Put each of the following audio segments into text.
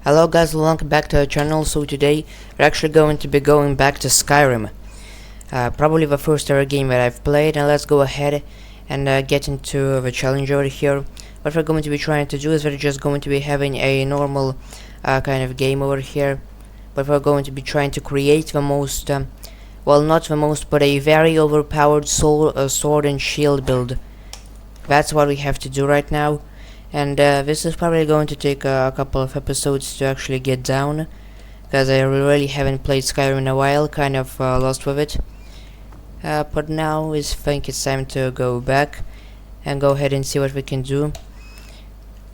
Hello guys, welcome back to our channel. So today we're actually going to be going back to Skyrim, probably the first ever game that I've played, and let's go ahead and get into the challenge over here. What we're going to be trying to do is we're just going to be having a normal kind of game over here, but we're going to be trying to create the most, well, not the most, but a very overpowered sword and shield build. That's what we have to do right now. And this is probably going to take a couple of episodes to actually get down, because I really haven't played Skyrim in a while, kind of lost with it. But now I think it's time to go back and go ahead and see what we can do.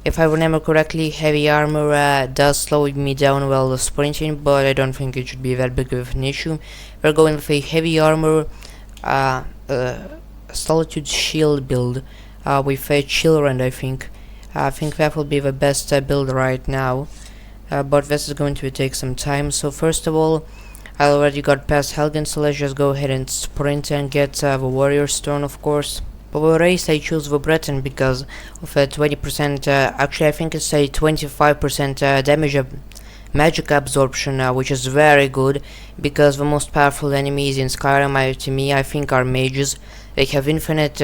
If I remember correctly, heavy armor does slow me down while sprinting, but I don't think it should be that big of an issue. We're going with a heavy armor solitude shield build with a chill rend, I think. I think that will be the best build right now, but this is going to take some time. So first of all, I already got past Helgen, so let's just go ahead and sprint and get the warrior stone, of course. For the race I choose the Breton because of a 20%, actually I think it's a 25% damage magic absorption, which is very good, because the most powerful enemies in Skyrim to me I think are mages. They have infinite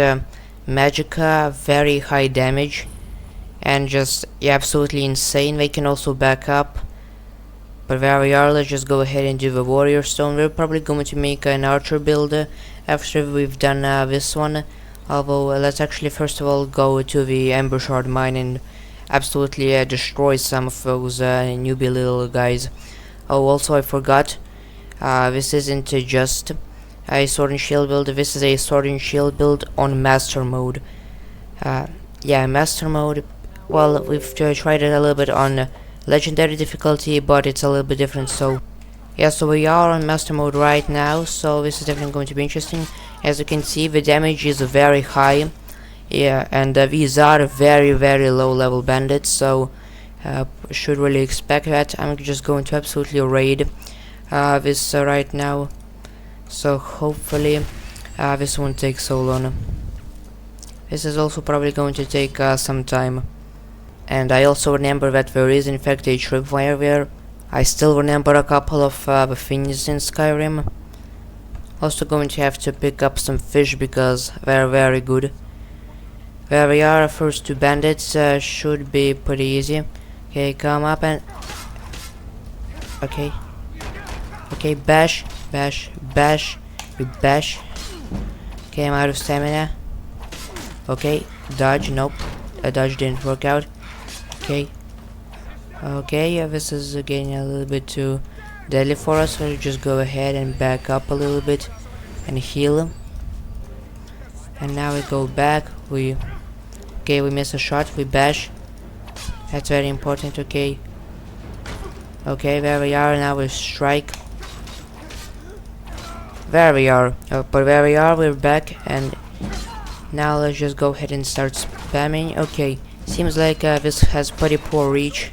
magicka, very high damage, and just absolutely insane. They can also back up, but there we are. Let's just go ahead and do the warrior stone. We're probably going to make an archer build after we've done this one, although let's actually first of all go to the ambushard mine and absolutely destroy some of those newbie little guys. Oh, also I forgot, this isn't just a sword and shield build, this is a sword and shield build on master mode. Yeah, master mode. Well, we've tried it a little bit on legendary difficulty, but it's a little bit different. So yeah, so we are on master mode right now, so this is definitely going to be interesting. As you can see, the damage is very high, yeah, and these are very low level bandits, so should really expect that. I'm just going to absolutely raid this right now, so hopefully this won't take so long. This is also probably going to take some time. And I also remember that there is in fact a tripwire there. I still remember a couple of the things in Skyrim. Also going to have to pick up some fish because they're very good. There we are, first two bandits, should be pretty easy. Okay, come up and... Okay, bash, we bash. Okay, I'm out of stamina. Okay, dodge, nope, a dodge didn't work out. Okay, yeah, this is getting a little bit too deadly for us, so we'll just go ahead and back up a little bit and heal. And now we go back, we miss a shot, we bash. That's very important. Okay, there we are, now we strike. There we are, but there we are, we're back, and now let's just go ahead and start spamming. Okay, seems like this has pretty poor reach,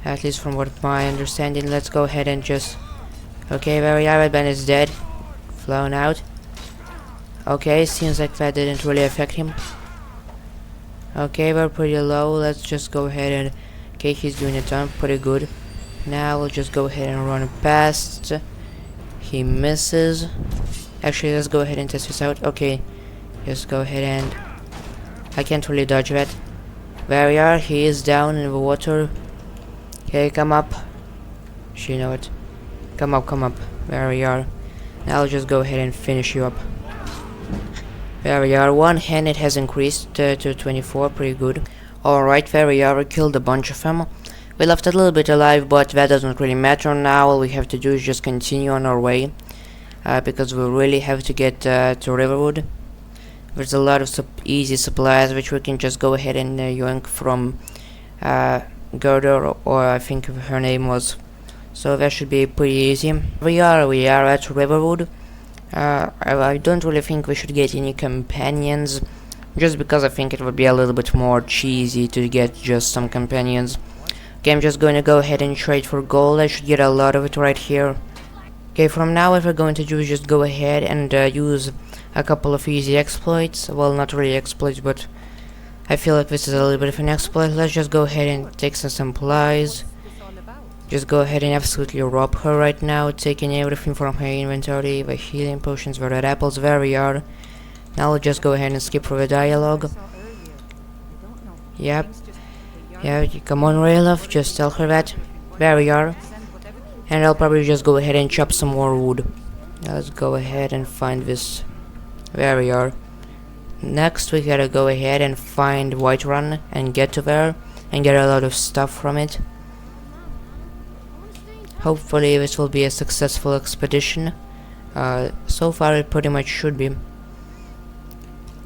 at least from what my understanding. Let's go ahead and just... Okay, there we are, that bandit is dead. Flown out. Okay, seems like that didn't really affect him. Okay, we're pretty low, let's just go ahead and... Okay, he's doing a ton, pretty good. Now we'll just go ahead and run past. He misses. Actually, let's go ahead and test this out. Okay, just go ahead and... I can't really dodge that. There we are, he is down in the water. Okay, come up. You know it. Come up. There we are. Now I'll just go ahead and finish you up. There we are, one hand it has increased to 24, pretty good. Alright, there we are, we killed a bunch of them. We left a little bit alive, but that doesn't really matter now. All we have to do is just continue on our way, because we really have to get to Riverwood. There's a lot of easy supplies which we can just go ahead and yoink from Gerda, or I think her name was. So that should be pretty easy. We are at Riverwood. I don't really think we should get any companions, just because I think it would be a little bit more cheesy to get just some companions. Okay, I'm just going to go ahead and trade for gold. I should get a lot of it right here. Okay, from now what we're going to do is just go ahead and use a couple of easy exploits. Well, not really exploits, but I feel like this is a little bit of an exploit. Let's just go ahead and take some supplies. Just go ahead and absolutely rob her right now, taking everything from her inventory, the healing potions, the red apples, where we are. Now we'll just go ahead and skip through the dialogue. Yep. Yeah, come on, Raylov, just tell her that. There we are. And I'll probably just go ahead and chop some more wood. Let's go ahead and find this. There we are. Next we gotta go ahead and find Whiterun and get to there and get a lot of stuff from it. Hopefully this will be a successful expedition. So far it pretty much should be.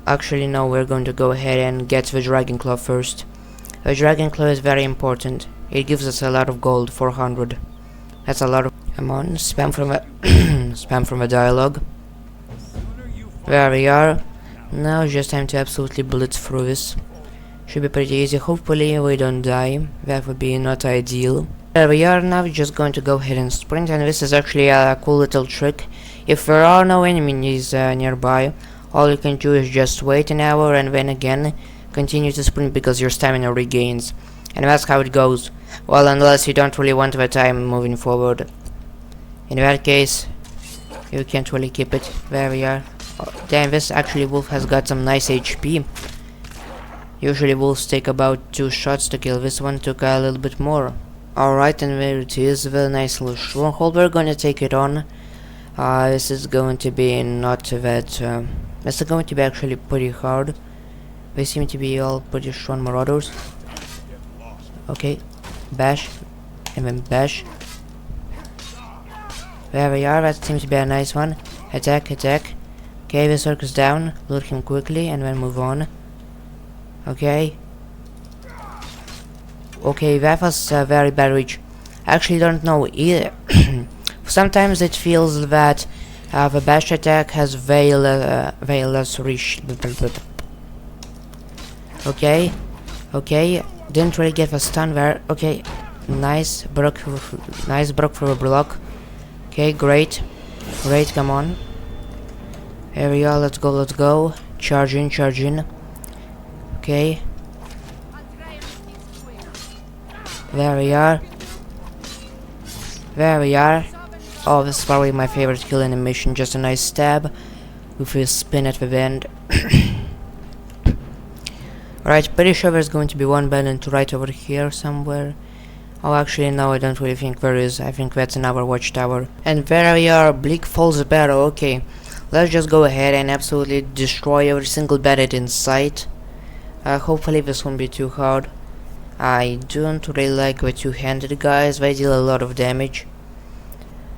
Actually no, we're going to go ahead and get the Dragon Claw first. The Dragon Claw is very important. It gives us a lot of gold, 400. That's a lot of... Come on, spam from the... spam from the dialogue. There we are. Now it's just time to absolutely blitz through this. Should be pretty easy. Hopefully we don't die. That would be not ideal. There we are. Now we're just going to go ahead and sprint, and this is actually a cool little trick. If there are no enemies nearby, all you can do is just wait an hour and then again continue to sprint because your stamina regains. And that's how it goes. Well, unless you don't really want the time moving forward. In that case, you can't really keep it. There we are. Oh, damn, this actually wolf has got some nice HP. Usually wolves take about 2 shots to kill. This one took a little bit more. Alright, and there it is, the nice little stronghold. We're gonna take it on. This is going to be not that... this is going to be actually pretty hard. They seem to be all pretty strong marauders. Okay, bash, and then bash. There we are, that seems to be a nice one. Attack, attack. Okay, the circus down, loot him quickly, and then move on. Okay. Okay, that was a very bad reach. I actually don't know either. Sometimes it feels that the bash attack has way less reach. Okay, okay, didn't really get a stun there. Okay, nice, broke for a block. Okay, great, great, come on. Here we are, let's go, let's go. Charge in, charge in. Okay. There we are. There we are. Oh, this is probably my favorite kill animation. Just a nice stab with his spin at the end. Alright, pretty sure there's going to be one balance right over here somewhere. Oh, actually, no, I don't really think there is. I think that's another watchtower. And there we are, Bleak Falls Barrow. Okay, let's just go ahead and absolutely destroy every single bandit in sight. Hopefully this won't be too hard. I don't really like the two-handed guys. They deal a lot of damage.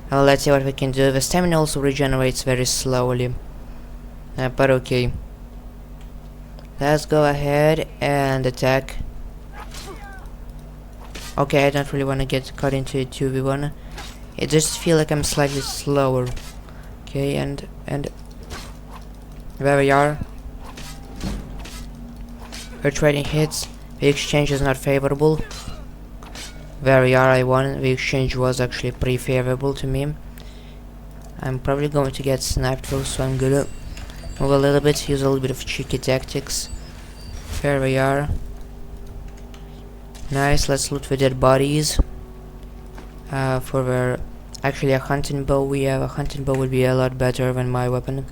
Let's see what we can do. The stamina also regenerates very slowly. But okay. Let's go ahead and attack. Okay, I don't really want to get caught into a 2v1. I just feel like I'm slightly slower. Okay, and there we are. We're trading hits. The exchange is not favorable. There we are, I won. The exchange was actually pretty favorable to me. I'm probably going to get sniped though, so I'm gonna move a little bit, use a little bit of cheeky tactics. There we are. Nice, let's loot the dead bodies. For the... Actually a hunting bow, we have a hunting bow would be a lot better than my weapon.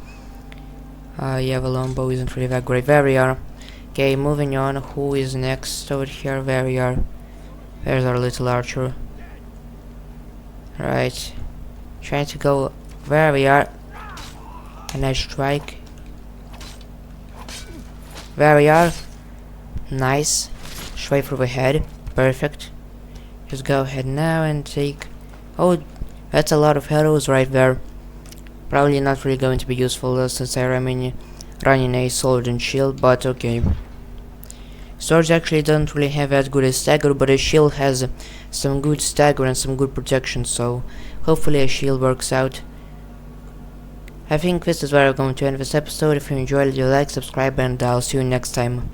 Yeah, the longbow isn't really that great. There we are. Okay, moving on. Who is next over here? There we are. There's our little archer. Right. Trying to go... There we are. A nice strike. There we are. Nice. Straight through the head. Perfect. Just go ahead now and take... Oh, that's a lot of arrows right there. Probably not really going to be useful since I'm running a sword and shield, but okay. Swords actually don't really have as good a stagger, but a shield has some good stagger and some good protection, so hopefully a shield works out. I think this is where I'm going to end this episode. If you enjoyed it, you like, subscribe, and I'll see you next time.